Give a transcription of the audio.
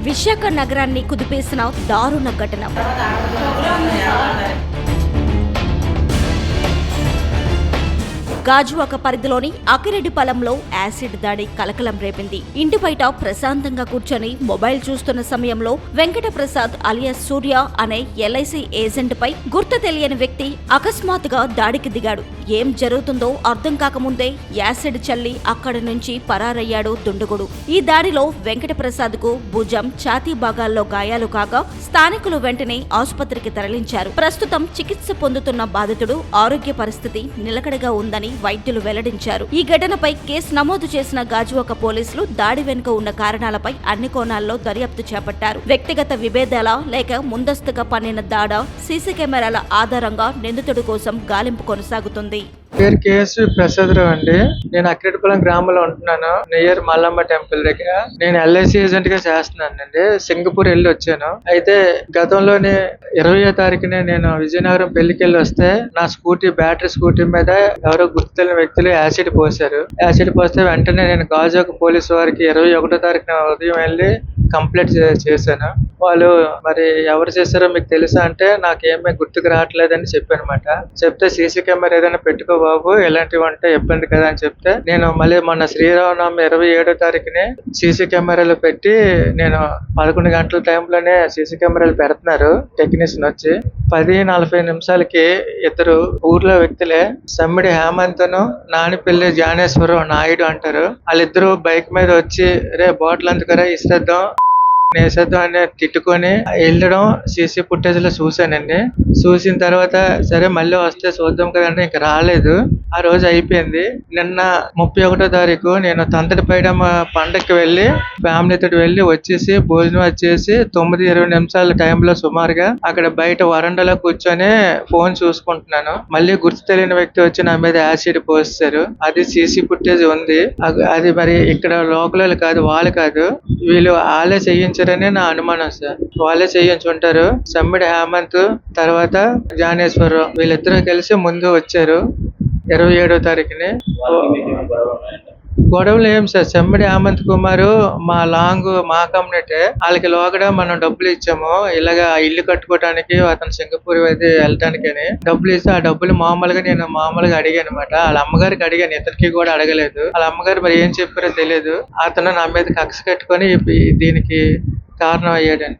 విశాఖ నగరాన్ని కుదిపేసిన దారుణ ఘటన. గాజువాక పరిధిలోని అకిరెడ్డిపాలెంలో యాసిడ్ దాడి కలకలం రేపింది. ఇంటి బయట ప్రశాంతంగా కూర్చొని మొబైల్ చూస్తున్న సమయంలో వెంకట ప్రసాద్ అలియాస్ సూర్య అనే ఎల్ఐసి ఏజెంట్ పై గుర్తు తెలియని వ్యక్తి అకస్మాత్తుగా దాడికి దిగాడు. ఏం జరుగుతుందో అర్థం కాకముందే యాసిడ్ చల్లి అక్కడి నుంచి పరారయ్యాడు దుండగుడు. ఈ దాడిలో వెంకట ప్రసాద్ కు భుజం, ఛాతీ భాగాల్లో గాయాలు కాగా స్థానికులు వెంటనే ఆసుపత్రికి తరలించారు. ప్రస్తుతం చికిత్స పొందుతున్న బాధితుడు ఆరోగ్య పరిస్థితి నిలకడగా ఉందని వైద్యులు వెల్లడించారు. ఈ ఘటనపై కేసు నమోదు చేసిన గాజువాక పోలీసులు దాడి వెనుక ఉన్న కారణాలపై అన్ని కోణాల్లో దర్యాప్తు చేపట్టారు. వ్యక్తిగత విభేదాల లేక ముందస్తుగా పన్నిన దాడా, సీసీ కెమెరాల ఆధారంగా నిందితుడి కోసం గాలింపు కొనసాగుతుంది. పేరు కేఎస్ ప్రసాదరావు అండి. నేను అక్కిరెడ్డిపాలెం గ్రామంలో ఉంటున్నాను, నియర్ మల్లమ్మ టెంపుల్ దగ్గర. నేను ఎల్ఐసి ఏజెంట్ గా చేస్తున్నానండి. సింగపూర్ వెళ్ళి వచ్చాను. అయితే గతంలోనే 20వ తారీఖునే నేను విజయనగరం పెళ్లికి వెళ్ళి వస్తే నా బ్యాటరీ స్కూటీ మీద ఎవరో గుర్తులేని వ్యక్తులు యాసిడ్ పోసారు. యాసిడ్ పోస్తే వెంటనే నేను గాజువాక పోలీసు వారికి 21వ తారీఖున ఉదయం వెళ్ళి కంప్లైంట్ చేశాను. వాళ్ళు మరి ఎవరు చేశారో మీకు తెలుసా అంటే నాకేమీ గుర్తుకు రావట్లేదని చెప్పానమాట. చెప్తే సీసీ కెమెరా ఏదైనా పెట్టుకో బాబు, ఎలాంటివి అంటే ఇబ్బంది కదా అని చెప్తే నేను మళ్ళీ మొన్న శ్రీరామనవమి 27వ తారీఖుని సీసీ కెమెరాలు పెట్టి నేను 11 గంటల టైంలోనే సీసీ కెమెరాలు పెడుతున్నారు టెక్నీషియన్ వచ్చి. 10:40 నిమిషాలకి ఇద్దరు ఊర్లో వ్యక్తులే సమ్మిడి హేమంత్ను నానిపల్లి జ్ఞానేశ్వరం నాయుడు అంటారు. వాళ్ళిద్దరూ బైక్ మీద వచ్చి రే బాటిల్ అందుకరా ఇస్తేద్దాం నేసేద్దాం అని తిట్టుకొని వెళ్ళడం సీసీ ఫుటేజ్ లో చూసానండి. చూసిన తర్వాత సరే మళ్ళీ వస్తే చూద్దాం కదంటే ఇంక రాలేదు. ఆ రోజు అయిపోయింది. నిన్న 31వ తారీఖు నేను తంతడిపైడ పండక్కి వెళ్ళి ఫ్యామిలీతో వెళ్ళి వచ్చేసి భోజనం వచ్చేసి 9:20 నిమిషాల టైంలో సుమారుగా అక్కడ బయట వరండాలో కూర్చొని ఫోన్ చూసుకుంటున్నాను. మళ్ళీ గుర్తు తెలియని వ్యక్తి వచ్చి నా మీద యాసిడ్ పోస్తారు. అది సీసీ ఫుటేజ్ ఉంది. అది మరి ఇక్కడ లోకల్ కాదు, వాళ్ళు కాదు, వీళ్ళు వాళ్ళే చేయించారని నా అనుమానం సార్. వాళ్ళే చేయించుంటారు. సమ్మిడి హేమంత్ తర్వాత జ్ఞానేశ్వరరావు వీళ్ళిద్దరూ కలిసి ముందు వచ్చారు 27వ తారీఖుని. గొడవలు ఏం సార్, సమ్మిడి హేమంత్ కుమార్ మా కమ్యూనిటీ, వాళ్ళకి లోగడ మనం డబ్బులు ఇచ్చాము ఇలాగా ఇల్లు కట్టుకోవడానికి, అతను సింగపూర్ అయితే వెళ్ళటానికి అని డబ్బులు ఇస్తే ఆ డబ్బులు నేను మామూలుగా అడిగాను అనమాట. వాళ్ళ అమ్మగారికి అడిగాను, ఇతనికి కూడా అడగలేదు. వాళ్ళ అమ్మగారు మరి ఏం చెప్పారో తెలియదు. అతను నా మీద కక్ష కట్టుకొని దీనికి కారణం అయ్యాడని.